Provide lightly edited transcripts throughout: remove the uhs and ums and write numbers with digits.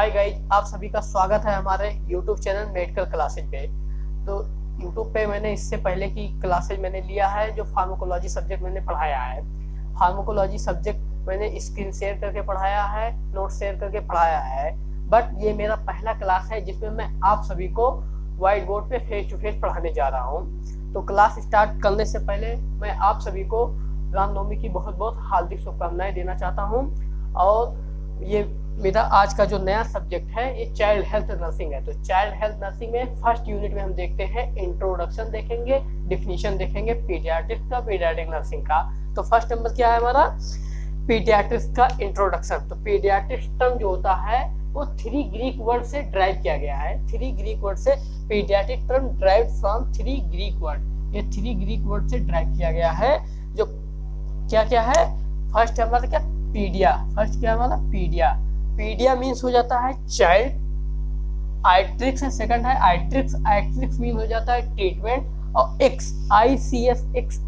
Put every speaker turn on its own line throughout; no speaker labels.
Hi guys, आप सभी का स्वागत है हमारे YouTube चैनल मेडिकल क्लासेज पे। तो YouTube पे मैंने इससे पहले की क्लासेज मैंने लिया है जो फार्माकोलॉजी सब्जेक्ट मैंने पढ़ाया है। फार्माकोलॉजी सब्जेक्ट मैंने स्क्रीन शेयर करके पढ़ाया है, नोट शेयर करके पढ़ाया है। बट ये मेरा पहला क्लास है जिसमें मैं आप सभी को व्हाइट बोर्ड पे फेस टू फेस पढ़ाने जा रहा हूँ। तो क्लास स्टार्ट करने से पहले मैं आप सभी को रामनवमी की बहुत बहुत हार्दिक शुभकामनाएं देना चाहता हूँ। और ये मेरा आज का जो नया सब्जेक्ट है ये चाइल्ड हेल्थ नर्सिंग है। तो चाइल्ड हेल्थ नर्सिंग में फर्स्ट यूनिट में हम देखते हैं इंट्रोडक्शन देखेंगे, डिफिनीशन देखेंगे पीडियाट्रिक्स का, पीडियाट्रिक नर्सिंग का। तो फर्स्ट नंबर क्या है हमारा, पीडियाट्रिक्स का इंट्रोडक्शन। तो पीडियाट्रिक्स टर्म जो होता है वो 3 ग्रीक वर्ड से ड्राइव किया गया है। 3 ग्रीक वर्ड से paediatric term drive from 3 Greek word. ये 3 ग्रीक वर्ड से ड्राइव किया गया है। जो क्या क्या है, फर्स्ट हमारा क्या पीडिया, फर्स्ट क्या हमारा पीडिया। पीडिया मीन्स हो जाता है चाइल्ड, आइट्रिक्स है सेकंड है आइट्रिक्स, आइट्रिक्स मीन हो जाता है ट्रीटमेंट, और एक्स ICS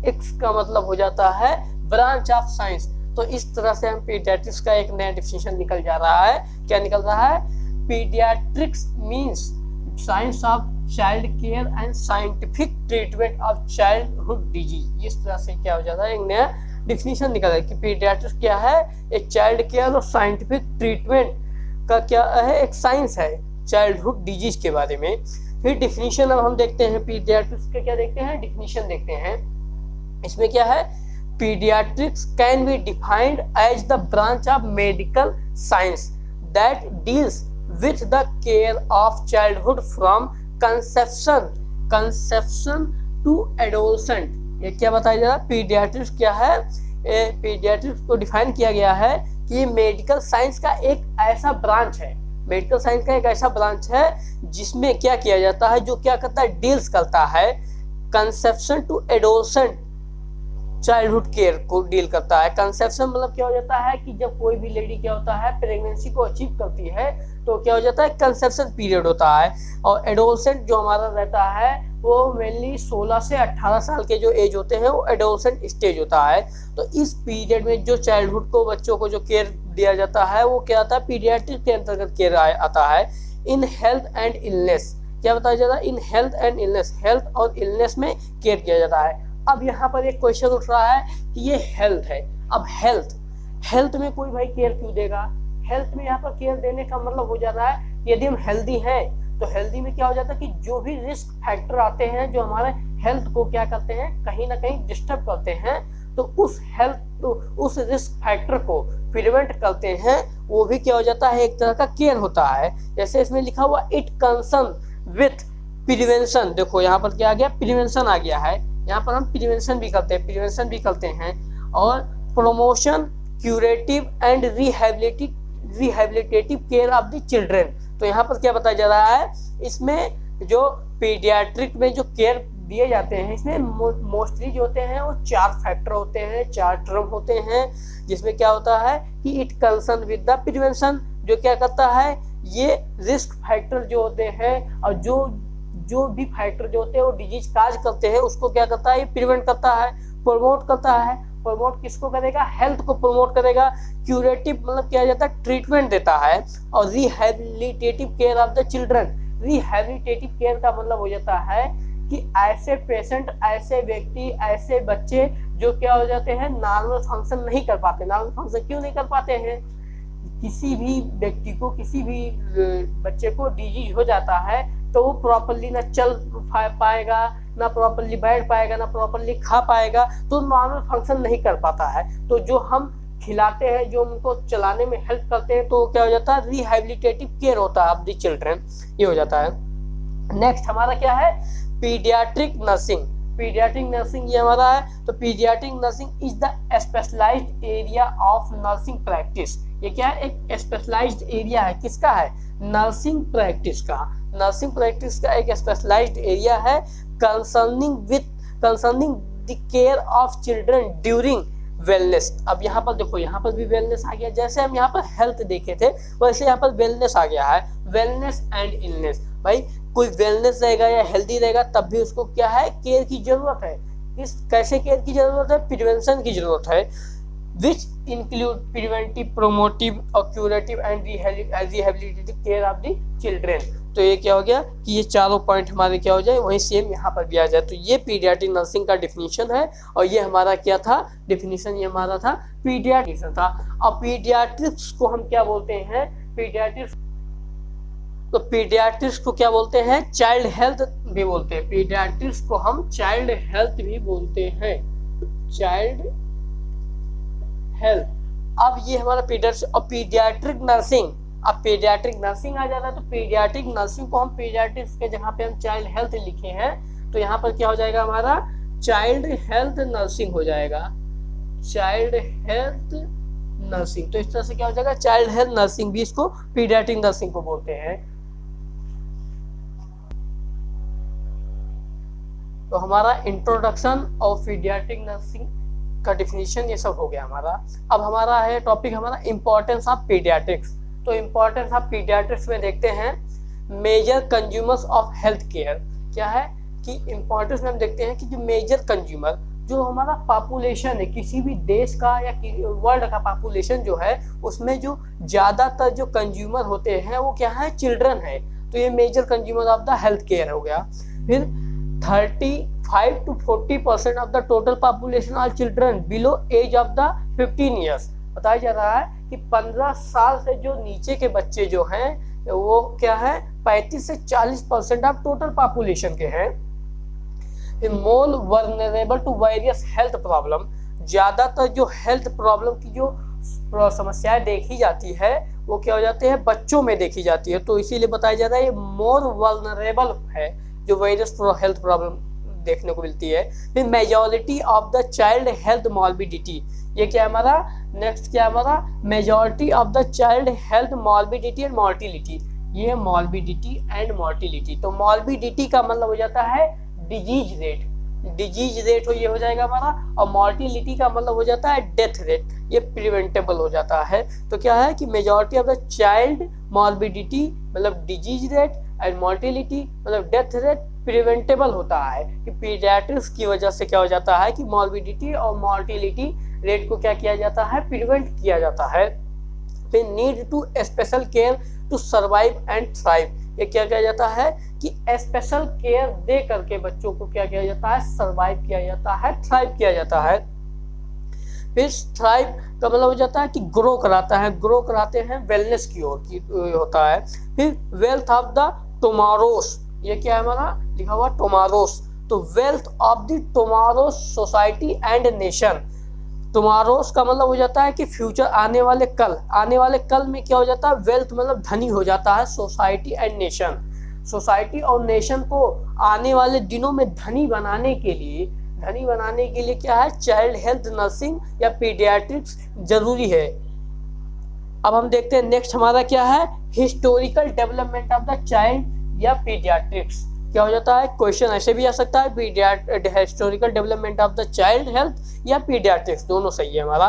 एक्स का मतलब हो जाता है ब्रांच ऑफ साइंस। तो इस तरह से हम पीडियाट्रिक्स का एक नया डिफिनेशन निकल जा रहा है। क्या निकल रहा है, paediatrics means science of child care and scientific treatment of childhood disease. इस तरह से क्या हो जाता है, एक नया डिफिनीशन निकल है कि पीडियाट्रिक्स क्या है, एक चाइल्ड केयर और साइंटिफिक ट्रीटमेंट का क्या है, एक साइंस है चाइल्डहुड डिजीज के बारे में। फिर डिफिनीशन अब हम देखते हैं पीडियाट्रिक्स के, क्या देखते हैं डिफिनीशन देखते हैं। इसमें क्या है, paediatrics can be defined as the branch of medical science that deals with the care of childhood from conception to adolescent. ये क्या बताया जा रहा है, पीडियाट्रिक्स क्या है, पीडियाट्रिक्स को डिफाइन किया गया है कि ये मेडिकल साइंस का एक ऐसा ब्रांच है, मेडिकल साइंस का एक ऐसा ब्रांच है जिसमें क्या किया जाता है, जो क्या करता है, डील्स करता है conception to adolescent childhood care को डील करता है। कंसेप्शन मतलब क्या हो जाता है कि जब कोई भी लेडी क्या होता है प्रेगनेंसी को अचीव करती है तो क्या हो जाता है, कंसेप्शन पीरियड होता है। और एडोलसेंट जो हमारा रहता है वो मेनली 16 से 18 साल के जो एज होते हैं वो एडोलसेंट स्टेज होता है। तो इस पीरियड में जो चाइल्डहुड को, बच्चों को जो केयर दिया जाता है वो क्या आता है, पीडियाट्रिक के अंतर्गत केयर आता है। इन हेल्थ एंड इलनेस, क्या बताया जाता है, in health and illness, health और इलनेस में केयर किया जाता है। अब यहाँ पर एक क्वेश्चन उठ रहा है कि ये हेल्थ है, अब हेल्थ में कोई भाई केयर क्यों देगा। हेल्थ में यहाँ पर केयर देने का मतलब हो जा रहा है यदि हम हेल्दी हैं तो हेल्दी में क्या हो जाता है कि जो भी रिस्क फैक्टर आते हैं जो हमारे हेल्थ को क्या करते हैं, कहीं ना कहीं डिस्टर्ब करते हैं, तो उस रिस्क फैक्टर को प्रिवेंट करते हैं, वो भी क्या हो जाता है, एक तरह का केयर होता है। जैसे इसमें लिखा हुआ इट कंसर्न विथ प्रिवेंशन। देखो यहाँ पर क्या आ गया, प्रिवेंशन आ गया है। यहाँ पर हम प्रिवेंशन भी करते हैं और promotion, curative and rehabilitative care of the children. तो यहाँ पर क्या बताया जा रहा है, इसमें जो पीडियाट्रिक में जो केयर दिए जाते हैं इसमें मोस्टली जो होते हैं वो 4 फैक्टर होते हैं, 4 टर्म होते हैं, जिसमें क्या होता है कि it concern with the prevention, जो क्या करता है, ये रिस्क फैक्टर जो होते हैं और जो भी फैक्टर जो होते हैं वो डिजीज काज करते हैं उसको क्या करता है, ये प्रिवेंट करता है, प्रमोट करता है। प्रमोट किसको करेगा, हेल्थ को प्रमोट करेगा। क्यूरेटिव मतलब क्या जाता है, ट्रीटमेंट देता है। और rehabilitative care of the children, rehabilitative care का मतलब हो जाता है कि ऐसे पेशेंट, ऐसे व्यक्ति, ऐसे बच्चे जो क्या हो जाते हैं, नॉर्मल फंक्शन नहीं कर पाते। नॉर्मल फंक्शन क्यों नहीं कर पाते हैं, किसी भी व्यक्ति को, किसी भी बच्चे को डिजीज हो जाता है तो वो प्रॉपरली ना चल पाएगा, ना प्रॉपरली बैठ पाएगा, ना प्रॉपरली खा पाएगा, तो नॉर्मल फंक्शन नहीं कर पाता है। तो जो हम खिलाते हैं, जो उनको चलाने में हेल्प करते हैं, तो क्या हो जाता है, रिहेबिलिटेटिव केयर होता है ऑफ द चिल्ड्रन, ये हो जाता है। नेक्स्ट हमारा क्या है, पीडियाट्रिक नर्सिंग। पीडियाट्रिक नर्सिंग ये हमारा है। तो paediatric nursing is the specialised area of nursing practice. ये क्या है, एक स्पेशलाइज्ड एरिया है, किसका है, नर्सिंग प्रैक्टिस का। नर्सिंग प्रैक्टिस का एक स्पेशलाइज्ड एरिया है concerning the care of children during wellness. अब यहाँ पर देखो, यहाँ पर भी वेलनेस आ गया, जैसे हम यहाँ पर हेल्थ देखे थे वैसे यहाँ पर वेलनेस आ गया है, वेलनेस एंड इलनेस। भाई कोई वेलनेस रहेगा या हेल्दी रहेगा तब भी उसको क्या है, केयर की जरूरत है। कैसे केयर की जरूरत है, प्रिवेंशन की जरूरत है। which include preventive, promotive or curative and rehabilitative care of the children। तो ये क्या हो गया कि ये चारों पॉइंट हमारे क्या हो जाए, वही सेम यहाँ पर भी आ जाए। तो ये पीडियाट्रिक नर्सिंग का डिफिनीशन है और ये हमारा क्या था डिफिनीशन, ये हमारा था पीडियाट्रिक्स था। अब पीडियाट्रिक्स को हम क्या बोलते हैं, पीडियाट्रिक्स, तो पीडियाट्रिक्स को क्या बोलते हैं, चाइल्ड हेल्थ भी बोलते हैं। पीडियाट्रिक्स को हम चाइल्ड हेल्थ भी बोलते हैं, चाइल्ड हेल्थ। अब ये हमारा पीडियाट्रिक्स और पीडियाट्रिक नर्सिंग, अब पीडियाट्रिक नर्सिंग आ जाता है तो पीडियाट्रिक नर्सिंग को हम पीडियाट्रिक्स के जगह पे हम चाइल्ड हेल्थ लिखे हैं तो यहाँ पर क्या हो जाएगा हमारा चाइल्ड हेल्थ नर्सिंग हो जाएगा, चाइल्ड हेल्थ नर्सिंग। तो इस तरह से क्या हो जाएगा चाइल्ड हेल्थ नर्सिंग भी इसको पीडियाट्रिक नर्सिंग को बोलते हैं। तो हमारा इंट्रोडक्शन ऑफ पीडियाट्रिक नर्सिंग का डिफिनीशन ये सब हो गया हमारा। अब हमारा है टॉपिक हमारा इंपॉर्टेंस ऑफ पीडियाट्रिक्स। तो इंपॉर्टेंस ऑफ पीडियाट्रिक्स में देखते हैं major consumers of health care. क्या है कि इंपॉर्टेंस में हम देखते हैं कि जो मेजर कंज्यूमर, जो हमारा पॉपुलेशन है किसी भी देश का या वर्ल्ड का पॉपुलेशन जो है उसमें जो ज़्यादातर जो कंज्यूमर होते हैं वो क्या है, चिल्ड्रन है। तो ये major consumer of the health care हो गया। फिर 35 to 40% of the total population are children below age of the 15 years. बताया जा रहा है कि 15 साल से जो नीचे के बच्चे जो हैं वो क्या है 35 से 40% ऑफ टोटल पॉपुलेशन के हैं। More vulnerable to various health problem, ज़्यादातर जो हेल्थ प्रॉब्लम की जो समस्याएं देखी जाती है वो क्या हो जाते हैं बच्चों में देखी जाती है। तो इसीलिए बताया जा रहा है ये मोर वर्नरेबल है जो वेरियस हेल्थ प्रॉब्लम देखने को मिलती है। फिर majority of the child health morbidity, ये क्या है हमारा नेक्स्ट क्या है हमारा majority of the child health morbidity and mortality. ये मॉर्बिडिटी एंड मॉर्टिलिटी, तो मॉर्बिडिटी का मतलब हो जाता है डिजीज रेट, डिजीज रेट हो ये हो जाएगा हमारा, और मॉर्टिलिटी का मतलब हो जाता है डेथ रेट, ये प्रिवेंटेबल हो जाता है। तो क्या है कि majority of the child morbidity मतलब डिजीज रेट एंड मॉर्टिलिटी मतलब डेथ रेट प्रिवेंटेबल होता है कि पीडियाट्रिक्स की वजह से क्या हो जाता है कि मॉर्बिडिटी और मॉर्टिलिटी रेट को क्या किया जाता है प्रिवेंट किया जाता है। फिर need to special care to survive and thrive, ये क्या किया जाता है कि स्पेशल केयर दे करके बच्चों को क्या किया जाता है सर्वाइव किया जाता है, थ्राइव किया जाता है। फिर थ्राइव का मतलब हो जाता है कि ग्रो कराता है, ग्रो कराते हैं वेलनेस की ओर की होता है। फिर वेल्थ ऑफ द टुमारोस, ये क्या है हमारा लिखा हुआ टुमारोस, तो wealth of the tomorrow's society and nation. Tomorrow's का मतलब हो जाता है कि फ्यूचर आने वाले कल, आने वाले कल में क्या हो जाता है वेल्थ मतलब धनी हो जाता है सोसाइटी एंड नेशन। सोसाइटी और नेशन को आने वाले दिनों में धनी बनाने के लिए क्या है चाइल्ड हेल्थ नर्सिंग या पीडियाट्रिक्स जरूरी है। अब हम देखते हैं नेक्स्ट हमारा क्या है historical development of the child या पीडियाट्रिक्स। क्या हो जाता है क्वेश्चन ऐसे भी आ सकता है historical development of the child health या पीडियाट्रिक्स, दोनों सही है हमारा।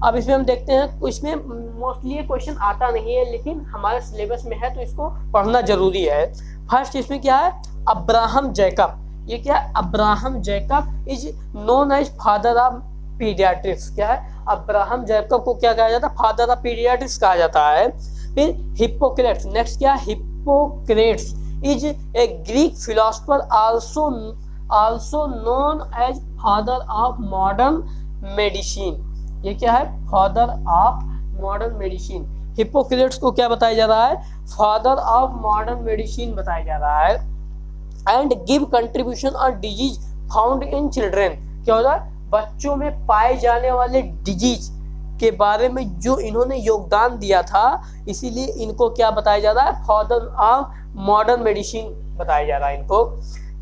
अब इसमें हम देखते हैं इसमें मोस्टली ये क्वेश्चन आता नहीं है लेकिन हमारे सिलेबस में है तो इसको पढ़ना जरूरी है। फर्स्ट इसमें क्या है अब्राहम जैकब, ये क्या है Abraham Jacob is known as father of paediatrics. क्या है अब्राहम जैकब को क्या कहा जाता है फादर ऑफ पीडियाट्रिक्स कहा जाता है। फिर हिप्पोक्रेट्स, नेक्स्ट क्या Hippocrates is a Greek philosopher also known as father of modern medicine. ये क्या है father of modern medicine. Hippocrates को क्या बताया जा रहा है फादर ऑफ मॉडर्न मेडिसिन बताया जा रहा है। And give contribution on disease found in children, क्या होता है बच्चों में पाए जाने वाले डिजीज के बारे में जो इन्होंने योगदान दिया था इसीलिए इनको क्या बताया जा रहा है फादर ऑफ मॉडर्न मेडिसिन बताया जा रहा है इनको।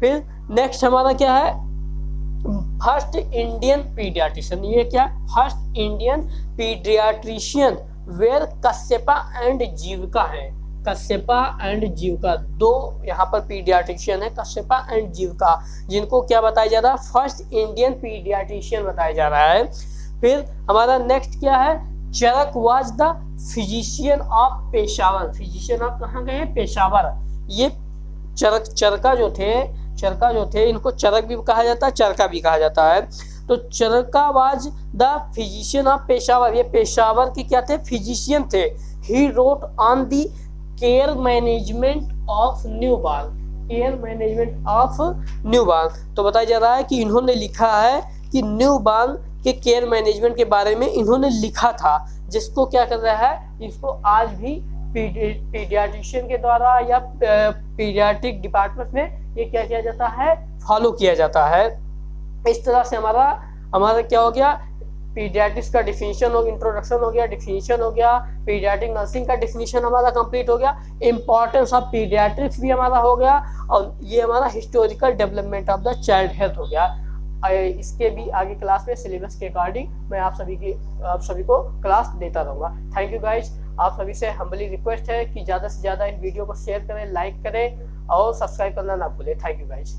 फिर नेक्स्ट हमारा क्या है फर्स्ट इंडियन पीडियाट्रिशियन, ये क्या first Indian pediatrician were Kashyapa and Jivika है। कश्यपा एंड जीविका दो यहाँ पर पीडियाट्रिशियन है, कश्यपा एंड जीविका, जिनको क्या बताया जा रहा है फर्स्ट इंडियन पीडियाट्रिशियन बताया जा रहा है। फिर हमारा नेक्स्ट क्या है Charak was the physician of Peshawar. Physician of कहाँ गए पेशावर। ये चरका जो थे इनको चरक भी कहा जाता है चरका भी कहा जाता है। तो Charaka was the physician of Peshawar, ये पेशावर के क्या थे, फिजिशियन थे। He wrote on the care management of newborn, care management of newborn. तो बताया जा रहा है कि इन्होंने लिखा है कि न्यूबॉर्न के केयर मैनेजमेंट के बारे में इन्होंने लिखा था, जिसको क्या कर रहा है, इसको आज भी पीडियाट्रिशियन के द्वारा या पीडियाट्रिक डिपार्टमेंट में ये क्या किया जाता है, फॉलो किया जाता है। इस तरह से हमारा क्या हो गया, पीडियाट्रिक्स का डिफिनीशन हो, इंट्रोडक्शन हो गया, डिफिनीशन हो गया, पीडियाट्रिक नर्सिंग का डिफिनीशन हमारा कंप्लीट हो गया, इंपॉर्टेंस ऑफ पीडियाट्रिक्स भी हमारा हो गया, और ये हमारा historical development of the child health हो गया। इसके भी आगे क्लास में सिलेबस के अकॉर्डिंग मैं आप सभी को क्लास देता रहूँगा। Thank you guys. आप सभी से हम्बली रिक्वेस्ट है कि ज़्यादा से ज़्यादा इस वीडियो को शेयर करें, लाइक करें और सब्सक्राइब करना ना भूलें। Thank you guys.